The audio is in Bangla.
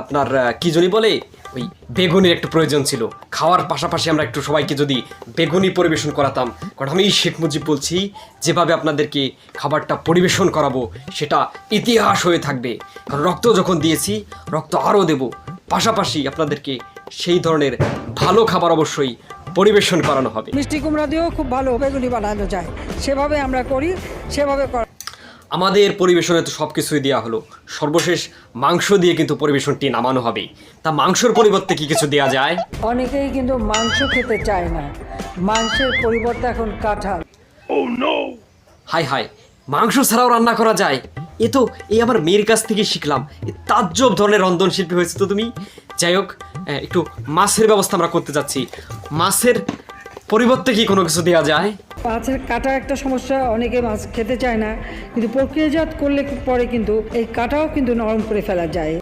আপনার কি জানি বলে ওই বেগুনির একটু প্রয়োজন ছিল। খাওয়ার পাশাপাশি আমরা একটু সবাইকে যদি বেগুনি পরিবেশন করাতাম, কারণ আমি শেখ মুজিব বলছি, যেভাবে আপনাদেরকে খাবারটা পরিবেশন করাবো সেটা ইতিহাস হয়ে থাকবে। কারণ রক্ত যখন দিয়েছি, রক্ত আরও দেব, পাশাপাশি আপনাদেরকে সেই ধরনের ভালো খাবার অবশ্যই পরিবেশন করানো হবে। মিষ্টি কুমড়া দিয়েও খুব ভালো বেগুনি বানানো যায়, সেভাবে আমরা করি, সেভাবে আমাদের পরিবেশনে তো সব কিছুই দেওয়া হলো, সর্বশেষ মাংস দিয়ে কিন্তু পরিবেশনটি নামানো হবে। তা মাংসর পরিবর্তে কি কিছু দেওয়া যায়? অনেকেই কিন্তু মাংস খেতে চায় না, মাংসের পরিবর্তে এখন কাঁঠাল। হাই হাই, মাংস ছাড়াও রান্না করা যায়? এ তো এই আমার মেয়ের কাছ থেকে শিখলাম। তাজ্জব ধরনের রন্ধনশিল্পী হয়েছে তো তুমি। যাই হোক, একটু মাছের ব্যবস্থা আমরা করতে যাচ্ছি। মাছের পরিবর্তে কি কোনো কিছু দেওয়া যায়? মাছের কাটা একটা সমস্যা, অনেকে মাছ খেতে চায় না, কিন্তু প্রক্রিয়াজাত করলে পরে কিন্তু এই কাটাও কিন্তু নরম করে ফেলা যায়।